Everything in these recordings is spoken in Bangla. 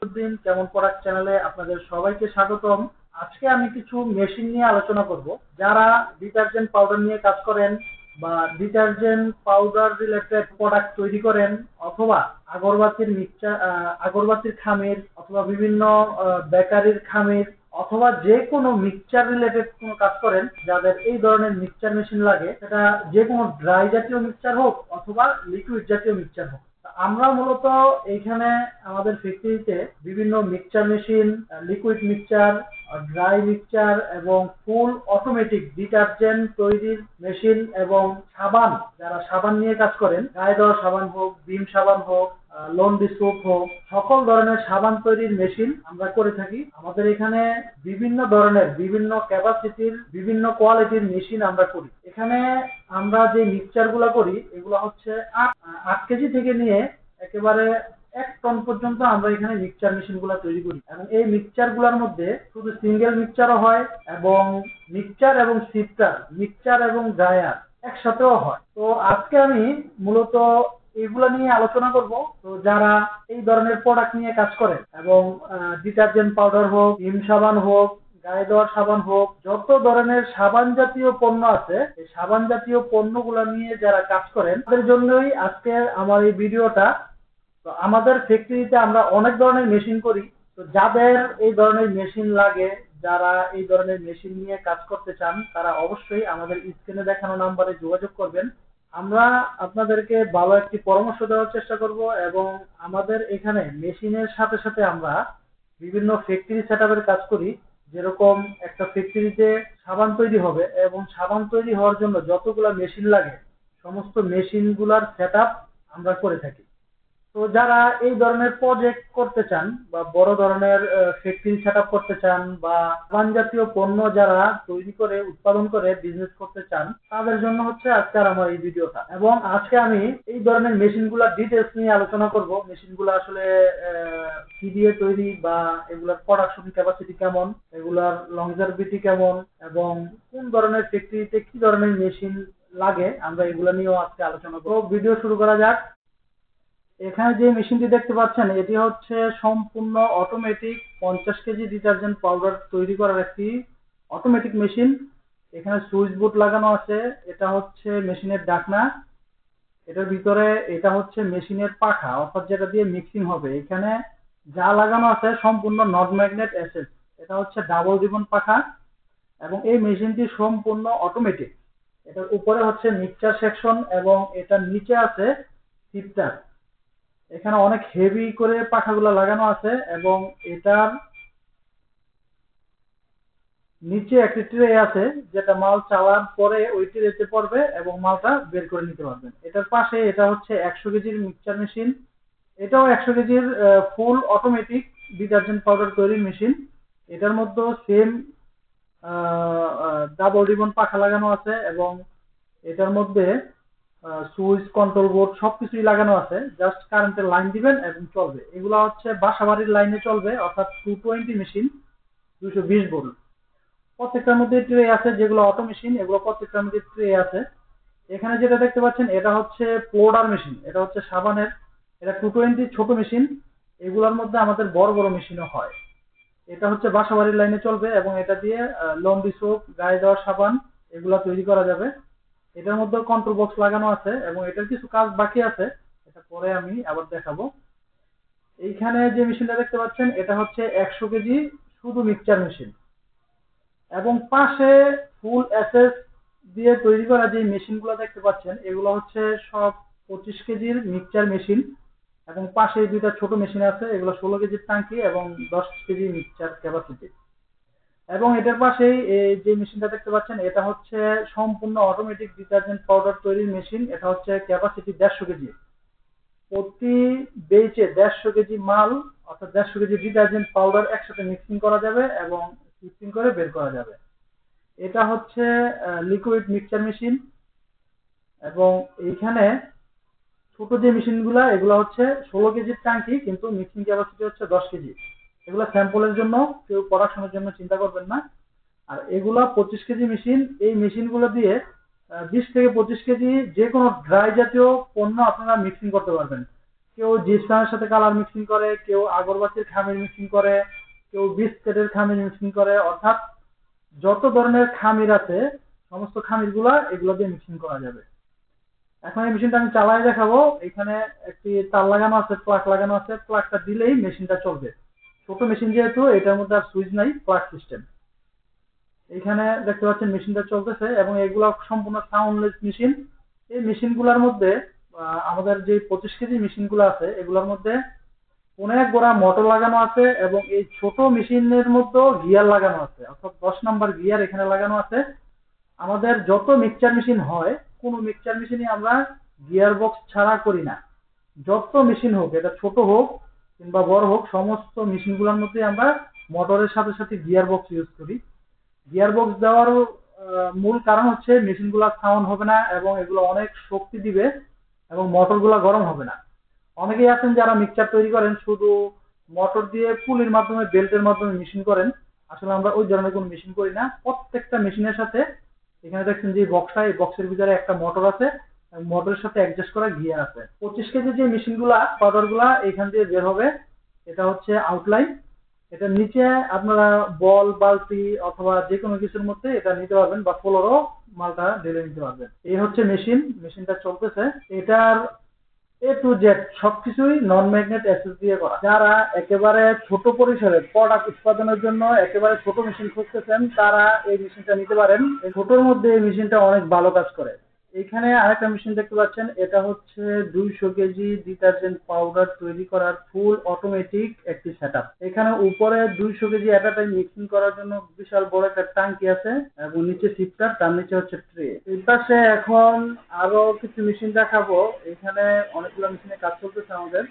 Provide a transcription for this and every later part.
দিন কেমন প্রোডাক্ট চ্যানেলে আপনাদের সবাইকে স্বাগতম। আজকে আমি কিছু মেশিন নিয়ে আলোচনা করব। যারা ডিটারজেন্ট পাউডার নিয়ে কাজ করেন বা ডিটারজেন্ট পাউডার রিলেটেড প্রোডাক্ট তৈরি করেন, অথবা আগরবাতির মিক্সচার, আগরবাতির খামির, অথবা বিভিন্ন বেকারির খামির, অথবা যে কোনো মিক্সচার রিলেটেড কোনো কাজ করেন, যাদের এই ধরনের মিক্সচার মেশিন লাগে, সেটা যে কোনো ড্রাই জাতীয় মিক্সচার হোক অথবা লিকুইড জাতীয় মিক্সচার হোক, আমরা মূলত এইখানে আমাদের ফ্যাক্টরিতে বিভিন্ন mixture machine, liquid mixture, dry mixture এবং ফুল অটোমেটিক ডিটারজেন্ট তৈরির মেশিন এবং সাবান, যারা সাবান নিয়ে কাজ করেন, গায়ে দেওয়া সাবান হোক, ভিম সাবান হোক, লন্ড্রি সোপ হোক, সকল ধরনের সাবান তৈরির মেশিন আমরা করে থাকি। আমাদের এখানে বিভিন্ন ধরনের, বিভিন্ন ক্যাপাসিটির, বিভিন্ন কোয়ালিটির মেশিন আমরা করি। এখানে আমরা যে মিক্সচার গুলা করি, এগুলো হচ্ছে 8 কেজি থেকে নিয়ে একেবারে 1 টন পর্যন্ত আমরা এখানে মিক্সচার মেশিন গুলা তৈরি করি। এবং এই মিক্সচার গুলার মধ্যে শুধু সিঙ্গেল মিক্সচারও হয় এবং মিক্সচার এবং সিফটার, মিক্সচার এবং ড্রায়ার একসাথেও হয়। তো আজকে আমি মূলত এগুলা নিয়ে আলোচনা করব। তো যারা এই ধরনের প্রোডাক্ট নিয়ে কাজ করেন এবং ডিটারজেন্ট পাউডার হোক, ভিম সাবান হোক, গায়ে দেওয়ার সাবান হোক, যত ধরনের সাবান জাতীয় পণ্য আছে, এই সাবান জাতীয় পণ্যগুলো নিয়ে যারা কাজ করেন, তাদের জন্যই আজকে আমার এই ভিডিওটা। তো আমাদের ফ্যাক্টরিতে আমরা অনেক ধরনের মেশিন করি। তো যাদের এই ধরনের মেশিন লাগে, যারা এই ধরনের মেশিন নিয়ে কাজ করতে চান, তারা অবশ্যই আমাদের স্ক্রিনে দেখানো নাম্বারে যোগাযোগ করবেন। আমরা আপনাদেরকে ভালো একটি পরামর্শ দেওয়ার চেষ্টা করব। এবং আমাদের এখানে মেশিনের সাথে সাথে আমরা বিভিন্ন ফ্যাক্টরি সেটআপের কাজ করি। যেরকম একটা ফ্যাক্টরিতে সাবান তৈরি হবে এবং সাবান তৈরি হওয়ার জন্য যতগুলা মেশিন লাগে, সমস্ত মেশিনগুলার সেটআপ আমরা করে থাকি। তো যারা এই ধরনের প্রজেক্ট করতে চান বা বড় ধরনের ফ্যাক্টরি সেটআপ করতে চান বা সাবান জাতীয় পণ্য যারা তৈরি করে উৎপাদন করে বিজনেস করতে চান, তাদের জন্য হচ্ছে আজকের আমার এই ভিডিওটা। এবং আজকে আমি এই ধরনের মেশিনগুলোর ডিটেলস নিয়ে আলোচনা করব। মেশিনগুলো আসলে কি দিয়ে তৈরি বা এগুলার প্রোডাকশন ক্যাপাসিটি কেমন, এগুলার লংজারভিটি কেমন এবং কোন ধরনের ফ্যাক্টরিতে কি ধরনের মেশিন লাগে, আমরা এগুলো নিয়েও আজকে আলোচনা করব। ভিডিও শুরু করা যাক। এখানে যে মেশিনটি দেখতে পাচ্ছেন, এটি হচ্ছে সম্পূর্ণ অটোমেটিক 50 কেজি ডিটারজেন্ট পাউডার তৈরি করার একটি অটোমেটিক মেশিন। এখানে সুইচ বোর্ড লাগানো আছে। এটা হচ্ছে মেশিনের ডাকনা। এটার ভিতরে এটা হচ্ছে মেশিনের পাখা, অর্থাৎ যেটা দিয়ে মিক্সিং হবে। এখানে যা লাগানো আছে সম্পূর্ণ নট ম্যাগনেট এসএস। এটা হচ্ছে ডাবল রিবন পাখা এবং এই মেশিনটি সম্পূর্ণ অটোমেটিক। এটার উপরে হচ্ছে মিক্সচার সেকশন এবং এটার নিচে আছে সিফটার। এখানে অনেক হেভি করে পাখাগুলো লাগানো আছে এবং এটার নিচে একটি ট্রে আছে, যেটা মাল চালার পরে ওই ট্রেতে পড়বে এবং মালটা বের করে নিতে পারবেন। এটার পাশে এটা হচ্ছে 100 কেজির মিক্সচার মেশিন। এটাও 100 কেজির ফুল অটোমেটিক ডিটারজেন্ট পাউডার তৈরির মেশিন। এটার মধ্যেও সেম ডাবল রিবন পাখা লাগানো আছে এবং এটার মধ্যে সুইচ, কন্ট্রোল বোর্ড সবকিছুই লাগানো আছে। জাস্ট কারেন্টের লাইন দিবেন এবং চলবে। এগুলো হচ্ছে বাসাবাড়ির লাইনে চলবে, অর্থাৎ 220 মেশিন, 220 ভোল্ট। প্রত্যেকটার মধ্যে ট্রে আছে, যেগুলো অটো মেশিন, এগুলো প্রত্যেকটার মধ্যে ট্রে আছে। এখানে যেটা দেখতে পাচ্ছেন, এটা হচ্ছে পাউডার মেশিন। এটা হচ্ছে সাবানের। এটা 220 ছোট মেশিন। এগুলোর মধ্যে আমাদের বড় বড় মেশিনও হয়। এটা হচ্ছে বাসাবাড়ির লাইনে চলবে এবং এটা দিয়ে লন্ড্রি সোপ, গায়ে দেওয়ার সাবান, এগুলা তৈরি করা যাবে। এটার মধ্যে কন্ট্রোল বক্স লাগানো আছে এবং এটার কিছু কাজ বাকি আছে, এটা পরে আমি আবার দেখাবো। এইখানে যে মেশিনটা দেখতে পাচ্ছেন, এটা হচ্ছে 100 কেজি শুধু মিক্সচার মেশিন। এবং পাশে ফুল এসএস দিয়ে তৈরি করা যে মেশিনগুলো দেখতে পাচ্ছেন, এগুলো হচ্ছে সব 25 কেজির মিক্সচার মেশিন। এবং পাশে দুইটা ছোট মেশিন আছে, এগুলো 16 কেজির টাঙ্কি এবং 10 কেজি মিক্সচার ক্যাপাসিটি। এবং এটার পাশেই এই যে মেশিনটা দেখতে পাচ্ছেন, এটা হচ্ছে সম্পূর্ণ অটোমেটিক ডিটারজেন্ট পাউডার তৈরির মেশিন। এটা হচ্ছে ক্যাপাসিটি 150 কেজি। প্রতি বেচে 150 কেজি মাল, অর্থাৎ 150 কেজি ডিটারজেন্ট পাউডার একসাথে মিক্সিং করা যাবে এবং মিক্সিং করে বের করা যাবে। এটা হচ্ছে লিকুইড মিক্সচার মেশিন। এবং এইখানে ছোট যে মেশিনগুলো, এগুলো হচ্ছে 16 কেজির টাঙ্কি, কিন্তু মিক্সিং ক্যাপাসিটি হচ্ছে 10 কেজি। এগুলো স্যাম্পলের জন্য, কেউ প্রোডাকশনের জন্য চিন্তা করবেন না। আর এগুলো 25 কেজি মেশিন। এই মেশিনগুলো দিয়ে 20 থেকে 25 কেজি যে কোনো ড্রাই জাতীয় পণ্য আপনারা মিক্সিং করতে পারবেন। কেউ জিপসামের সাথে কালার মিক্সিং করে, কেউ আগরবাতির খামির মিক্সিং করে, কেউ বিস্কুটের খামির মিক্সিং করে, অর্থাৎ যত ধরনের খামির আছে সমস্ত খামিরগুলা এগুলো দিয়ে মিক্সিং করা যাবে। এখন এই মেশিনটা আমি চালাই দেখাবো। এখানে একটি তার লাগানো আছে, প্লাগ লাগানো আছে, প্লাগটা দিলেই মেশিনটা চলবে। ছোট মেশিন যেহেতু এটার মধ্যে আর সুইচ নাই, প্লাগ সিস্টেম। এখানে দেখতে পাচ্ছেন মেশিনটা চলতেছে এবং এগুলো সম্পূর্ণ সাউন্ডলেস মেশিন। এই মেশিনগুলোর মধ্যে আমাদের যে 25 কেজি মেশিনগুলো আছে এগুলোর মধ্যে অনেক গোড়া মোটর লাগানো আছে এবং এই ছোট মেশিনের মধ্যেও গিয়ার লাগানো আছে, অর্থাৎ 10 নাম্বার গিয়ার এখানে লাগানো আছে। আমাদের যত মিক্সচার মেশিন হয়, কোনো মিক্সচার মেশিনই আমরা গিয়ার বক্স ছাড়া করি না। যত মেশিন হোক, এটা ছোট হোক কিংবা বড় হোক, সমস্ত মেশিনগুলোর মধ্যে আমরা মোটরের সাথে সাথে গিয়ার বক্স ইউজ করি। গিয়ার বক্স দেওয়ার মূল কারণ হচ্ছে মেশিনগুলো সাউন্ড হবে না এবং এগুলো অনেক শক্তি দিবে এবং মোটরগুলো গরম হবে না। অনেকেই আছেন যারা মিক্সচার তৈরি করেন শুধু মোটর দিয়ে পুলির মাধ্যমে, বেল্টের মাধ্যমে মেশিন করেন। আসলে আমরা ওই ধরনের কোনো মেশিন করি না। প্রত্যেকটা মেশিনের সাথে এখানে দেখছেন যে বক্সটা, এই বক্সের ভিতরে একটা মোটর আছে, মোটরের সাথে অ্যাডজাস্ট করা গিয়ার আছে। 25 কেজি যে মেশিনগুলা, পাউডারগুলা এখান দিয়ে বের হবে। এটা হচ্ছে আউটলাইন। এটা নিচে আপনারা বল, বালতি অথবা যে কোনো কিছুর মধ্যে এটা নিতে পারবেন বা ফ্লোরও মালটা ঢেলে নিতে পারবেন। এই হচ্ছে মেশিন, মেশিনটা চলতেছে। এটার এ টু জেড সবকিছুই নন ম্যাগনেট অ্যাসেস দিয়ে করা। যারা একেবারে ছোট পরিসরে প্রোডাক্ট উৎপাদনের জন্য একেবারে ছোট মেশিন খুঁজতেছেন তারা এই মেশিনটা নিতে পারেন। এই ছোটর মধ্যে এই মেশিনটা অনেক ভালো কাজ করে। এখানে আরেকটা মেশিন দেখতে পাচ্ছেন, এটা হচ্ছে 200 কেজি ডিটারজেন্ট পাউডার তৈরি করার ফুল অটোমেটিক একটি সেটআপ। এখানে উপরে 200 কেজি এট আ টাইম মিক্সিং করার জন্য বিশাল বড় একটা ট্যাঙ্কি আছে এবং নিচে সিফটার, তার নিচে হচ্ছে ট্রে। এই পাশে এখন আরো কিছু মেশিন দেখাবো। এখানে অনেকগুলো মেশিনে কাজ চলতেছে আমাদের।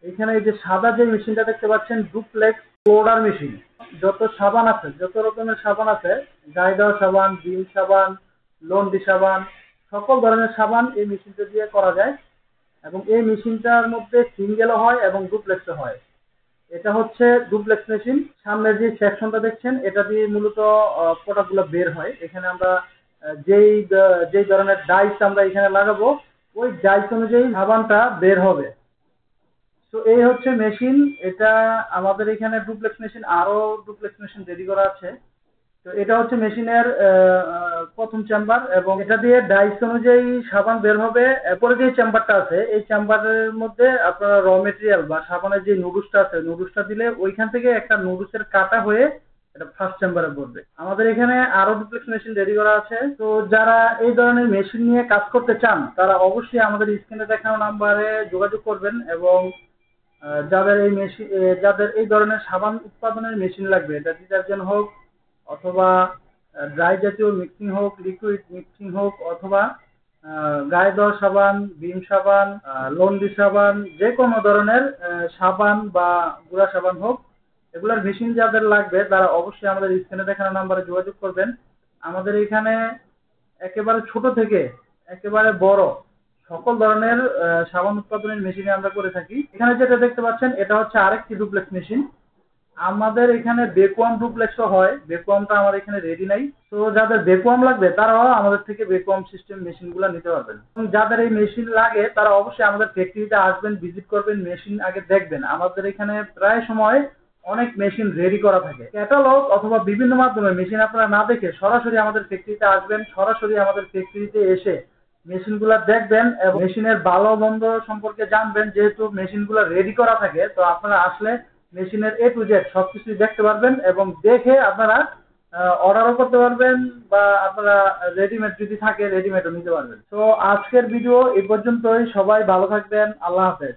এখানে এই যে সাদা যে মেশিনটা দেখতে পাচ্ছেন, ডুপ্লেক্স পাউডার মেশিন। যত সাবান আছে, যত রকমের সাবান আছে, গায়ে দেওয়া সাবান, ডিম সাবান, লন্ডি সাবান, সকল ধরনের সাবান এই মেশিনটা দিয়ে করা যায় এবং এই মেশিনটার মধ্যে সিঙ্গেলও হয় এবং ডুপ্লেক্সও হয়। এটা হচ্ছে ডুপ্লেক্স মেশিন। সামনে যে সেকশনটা দেখছেন এটা দিয়ে মূলত প্রোডাক্টগুলো বের হয়। এখানে আমরা যেই ধরনের ডাইস আমরা এখানে লাগাবো ওই ডাইস অনুযায়ী সাবানটা বের হবে। তো এই হচ্ছে মেশিন। এটা আমাদের এখানে ডুপ্লেক্স মেশিন, আরো ডুপ্লেক্স মেশিন রেডি করা আছে। তো এটা হচ্ছে মেশিনের প্রথম চেম্বার এবং এটা দিয়ে ডাইস অনুযায়ী সাবান বের হবে। এরপরে যে চেম্বারটা আছে এই চেম্বারের মধ্যে আপনারা র মেটেরিয়াল বা সাবানের যে নুডলসটা আছে, নুডলসটা দিলে ওইখান থেকে একটা নুডলসের কাটা হয়ে এটা ফার্স্ট চেম্বারে পড়বে। আমাদের এখানে আরো ডুপ্লেক্স মেশিন রেডি করা আছে। তো যারা এই ধরনের মেশিন নিয়ে কাজ করতে চান তারা অবশ্যই আমাদের স্ক্রিনে দেখানো নাম্বারে যোগাযোগ করবেন এবং যাদের এই ধরনের সাবান উৎপাদনের মেশিন লাগবে, এটা ডিটারজেন্ট হোক অথবা ড্রাই জাতীয় মিক্সিং হোক, লিকুইড মিক্সিং হোক অথবা গায়ে দেওয়া সাবান, ভীম সাবান, লন্ডি সাবান, যে কোনো ধরনের সাবান বা গুঁড়া সাবান হোক, এগুলার মেশিন যাদের লাগবে তারা অবশ্যই আমাদের স্ক্রিনে দেখানো নাম্বারে যোগাযোগ করবেন। আমাদের এখানে একেবারে ছোট থেকে একেবারে বড় সকল ধরনের সাবান উৎপাদনের মেশিনে আমরা করে থাকি। এখানে যেটা দেখতে পাচ্ছেন এটা হচ্ছে আরেকটি ডুপ্লেক্স মেশিন। আমাদের এখানে ভ্যাকুয়াম ডুপ্লেক্সও হয়, ভ্যাকুয়ামটা আমার এখানে রেডি নাই। তো যাদের ভ্যাকুয়াম লাগবে তারাও আমাদের থেকে ভ্যাকুয়াম সিস্টেম মেশিনগুলো নিতে পারবেন। এবং যাদের এই মেশিন লাগে তারা অবশ্যই আমাদের ফ্যাক্টরিতে আসবেন, ভিজিট করবেন, মেশিন আগে দেখবেন। আমাদের এখানে প্রায় সময় অনেক মেশিন রেডি করা থাকে। ক্যাটালগ অথবা বিভিন্ন মাধ্যমে মেশিন আপনারা না দেখে সরাসরি আমাদের ফ্যাক্টরিতে আসবেন, সরাসরি আমাদের ফ্যাক্টরিতে এসে মেশিনগুলো দেখবেন এবং মেশিনের ভালো মন্দ সম্পর্কে জানবেন। যেহেতু মেশিনগুলো রেডি করা থাকে তো আপনারা আসলে মেশিনের এ টু জেড সবকিছু দেখতে পারবেন এবং দেখে আপনারা অর্ডারও করতে পারবেন বা আপনারা রেডিমেড যদি থাকে রেডিমেডও নিতে পারবেন। তো আজকের ভিডিও এই পর্যন্তই। সবাই ভালো থাকবেন। আল্লাহ হাফেজ।